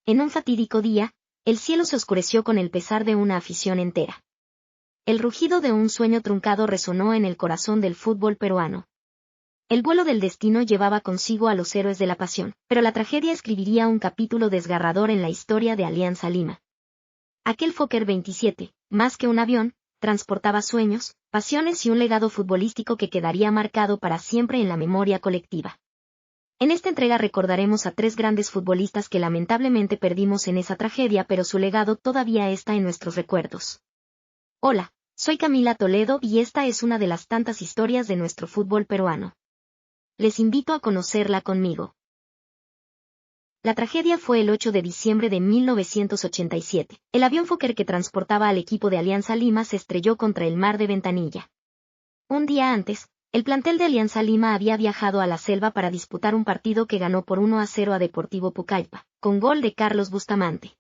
En un fatídico día, el cielo se oscureció con el pesar de una afición entera. El rugido de un sueño truncado resonó en el corazón del fútbol peruano. El vuelo del destino llevaba consigo a los héroes de la pasión, pero la tragedia escribiría un capítulo desgarrador en la historia de Alianza Lima. Aquel Fokker 27, más que un avión, transportaba sueños, pasiones y un legado futbolístico que quedaría marcado para siempre en la memoria colectiva. En esta entrega recordaremos a 3 grandes futbolistas que lamentablemente perdimos en esa tragedia, pero su legado todavía está en nuestros recuerdos. Hola, soy Camila Toledo y esta es una de las tantas historias de nuestro fútbol peruano. Les invito a conocerla conmigo. La tragedia fue el 8 de diciembre de 1987. El avión Fokker que transportaba al equipo de Alianza Lima se estrelló contra el mar de Ventanilla. Un día antes, el plantel de Alianza Lima había viajado a la selva para disputar un partido que ganó por 1-0 a Deportivo Pucallpa, con gol de Carlos Bustamante.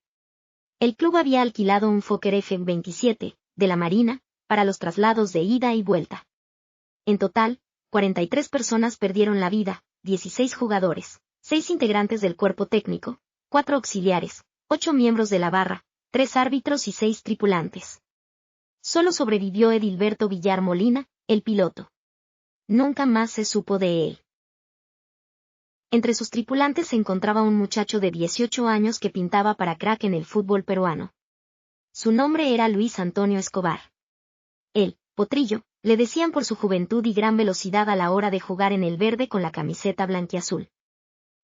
El club había alquilado un Fokker F-27, de la Marina, para los traslados de ida y vuelta. En total, 43 personas perdieron la vida, 16 jugadores, 6 integrantes del cuerpo técnico, 4 auxiliares, 8 miembros de la barra, 3 árbitros y 6 tripulantes. Solo sobrevivió Edilberto Villar Molina, el piloto. Nunca más se supo de él. Entre sus tripulantes se encontraba un muchacho de 18 años que pintaba para crack en el fútbol peruano. Su nombre era Luis Antonio Escobar. El Potrillo, le decían por su juventud y gran velocidad a la hora de jugar en el verde con la camiseta blanquiazul.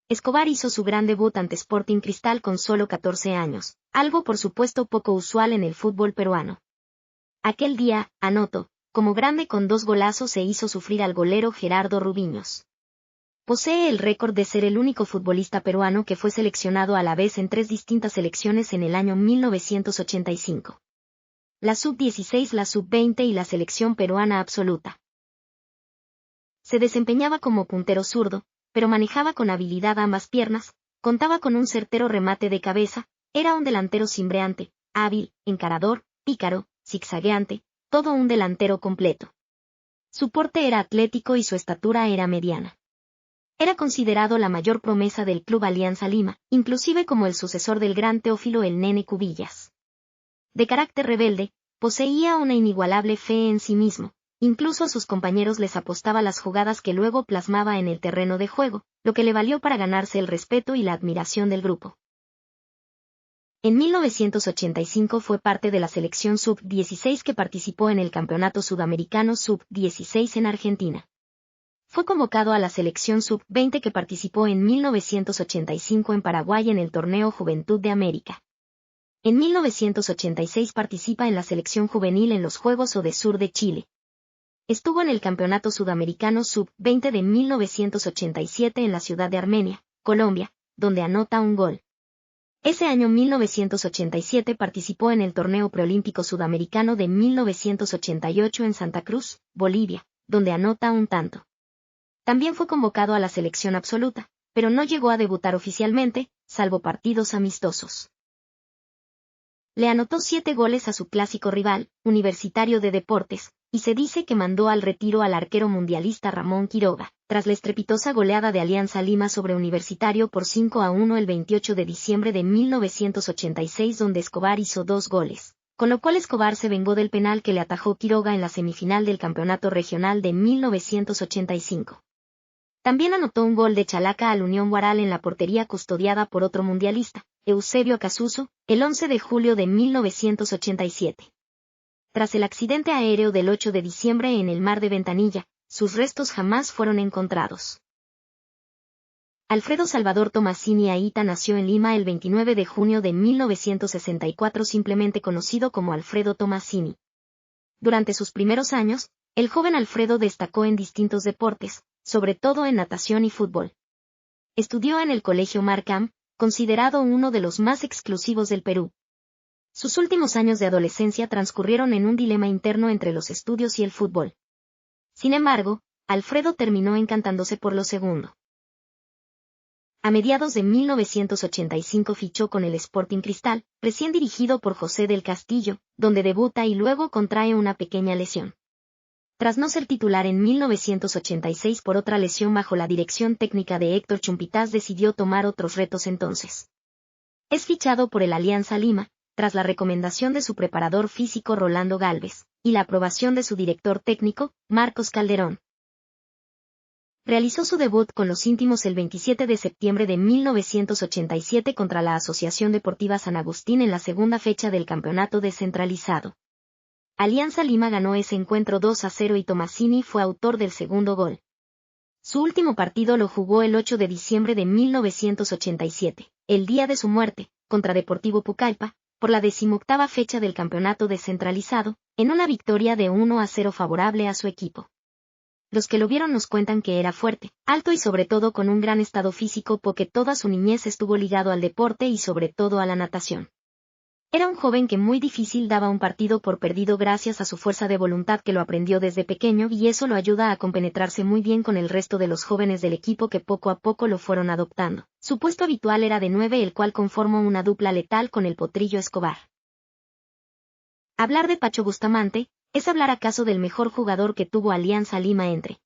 Escobar hizo su gran debut ante Sporting Cristal con solo 14 años, algo por supuesto poco usual en el fútbol peruano. Aquel día, anotó, como grande con 2 golazos e hizo sufrir al golero Gerardo Rubiños. Posee el récord de ser el único futbolista peruano que fue seleccionado a la vez en 3 distintas selecciones en el año 1985. La sub-16, la sub-20 y la selección peruana absoluta. Se desempeñaba como puntero zurdo, pero manejaba con habilidad ambas piernas, contaba con un certero remate de cabeza, era un delantero cimbreante, hábil, encarador, pícaro, zigzagueante, todo un delantero completo. Su porte era atlético y su estatura era mediana. Era considerado la mayor promesa del Club Alianza Lima, inclusive como el sucesor del gran Teófilo el Nene Cubillas. De carácter rebelde, poseía una inigualable fe en sí mismo, incluso a sus compañeros les apostaba las jugadas que luego plasmaba en el terreno de juego, lo que le valió para ganarse el respeto y la admiración del grupo. En 1985 fue parte de la selección sub-16 que participó en el Campeonato Sudamericano sub-16 en Argentina. Fue convocado a la selección sub-20 que participó en 1985 en Paraguay en el Torneo Juventud de América. En 1986 participa en la selección juvenil en los Juegos Odesur de Chile. Estuvo en el Campeonato Sudamericano sub-20 de 1987 en la ciudad de Armenia, Colombia, donde anota un gol. Ese año 1987 participó en el Torneo Preolímpico Sudamericano de 1988 en Santa Cruz, Bolivia, donde anota un tanto. También fue convocado a la selección absoluta, pero no llegó a debutar oficialmente, salvo partidos amistosos. Le anotó 7 goles a su clásico rival, Universitario de Deportes, y se dice que mandó al retiro al arquero mundialista Ramón Quiroga, tras la estrepitosa goleada de Alianza Lima sobre Universitario por 5-1 el 28 de diciembre de 1986 donde Escobar hizo 2 goles, con lo cual Escobar se vengó del penal que le atajó Quiroga en la semifinal del Campeonato Regional de 1985. También anotó un gol de Chalaca al Unión Guaral en la portería custodiada por otro mundialista, Eusebio Casuso, el 11 de julio de 1987. Tras el accidente aéreo del 8 de diciembre en el mar de Ventanilla, sus restos jamás fueron encontrados. Alfredo Salvador Tomasini Aita nació en Lima el 29 de junio de 1964, simplemente conocido como Alfredo Tomasini. Durante sus primeros años, el joven Alfredo destacó en distintos deportes, sobre todo en natación y fútbol. Estudió en el Colegio Markham, considerado uno de los más exclusivos del Perú. Sus últimos años de adolescencia transcurrieron en un dilema interno entre los estudios y el fútbol. Sin embargo, Alfredo terminó encantándose por lo segundo. A mediados de 1985 fichó con el Sporting Cristal, recién dirigido por José del Castillo, donde debuta y luego contrae una pequeña lesión. Tras no ser titular en 1986 por otra lesión bajo la dirección técnica de Héctor Chumpitaz, decidió tomar otros retos entonces. Es fichado por el Alianza Lima, tras la recomendación de su preparador físico Rolando Gálvez, y la aprobación de su director técnico, Marcos Calderón. Realizó su debut con los íntimos el 27 de septiembre de 1987 contra la Asociación Deportiva San Agustín en la segunda fecha del campeonato descentralizado. Alianza Lima ganó ese encuentro 2-0 y Tomasini fue autor del segundo gol. Su último partido lo jugó el 8 de diciembre de 1987, el día de su muerte, contra Deportivo Pucallpa, por la 18ª fecha del campeonato descentralizado, en una victoria de 1-0 favorable a su equipo. Los que lo vieron nos cuentan que era fuerte, alto y sobre todo con un gran estado físico porque toda su niñez estuvo ligado al deporte y sobre todo a la natación. Era un joven que muy difícil daba un partido por perdido gracias a su fuerza de voluntad que lo aprendió desde pequeño y eso lo ayuda a compenetrarse muy bien con el resto de los jóvenes del equipo que poco a poco lo fueron adoptando. Su puesto habitual era de 9, el cual conformó una dupla letal con el Potrillo Escobar. Hablar de Pacho Bustamante es hablar acaso del mejor jugador que tuvo Alianza Lima entre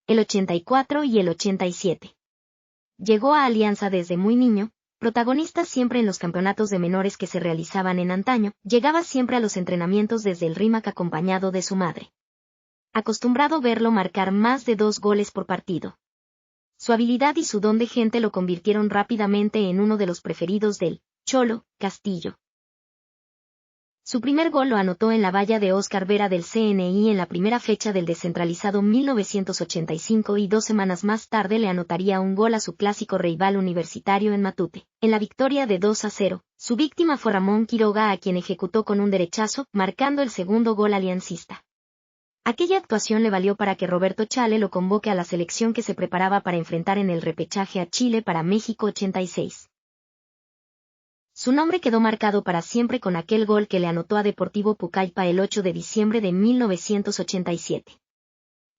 el 84 y el 87. Llegó a Alianza desde muy niño, protagonista siempre en los campeonatos de menores que se realizaban en antaño, llegaba siempre a los entrenamientos desde el Rímac acompañado de su madre. Acostumbrado verlo marcar más de 2 goles por partido. Su habilidad y su don de gente lo convirtieron rápidamente en uno de los preferidos del Cholo Castillo. Su primer gol lo anotó en la valla de Óscar Vera del CNI en la primera fecha del descentralizado 1985 y 2 semanas más tarde le anotaría un gol a su clásico rival Universitario en Matute. En la victoria de 2-0, su víctima fue Ramón Quiroga a quien ejecutó con un derechazo, marcando el segundo gol aliancista. Aquella actuación le valió para que Roberto Chale lo convoque a la selección que se preparaba para enfrentar en el repechaje a Chile para México 86. Su nombre quedó marcado para siempre con aquel gol que le anotó a Deportivo Pucallpa el 8 de diciembre de 1987.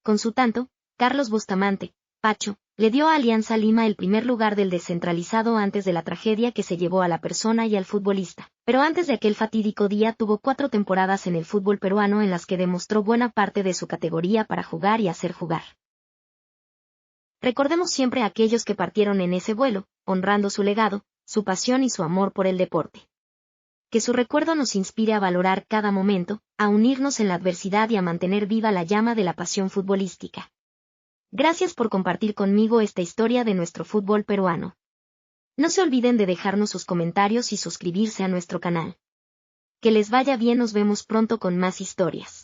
Con su tanto, Carlos Bustamante, Pacho, le dio a Alianza Lima el primer lugar del descentralizado antes de la tragedia que se llevó a la persona y al futbolista. Pero antes de aquel fatídico día tuvo 4 temporadas en el fútbol peruano en las que demostró buena parte de su categoría para jugar y hacer jugar. Recordemos siempre a aquellos que partieron en ese vuelo, honrando su legado, su pasión y su amor por el deporte. Que su recuerdo nos inspire a valorar cada momento, a unirnos en la adversidad y a mantener viva la llama de la pasión futbolística. Gracias por compartir conmigo esta historia de nuestro fútbol peruano. No se olviden de dejarnos sus comentarios y suscribirse a nuestro canal. Que les vaya bien, nos vemos pronto con más historias.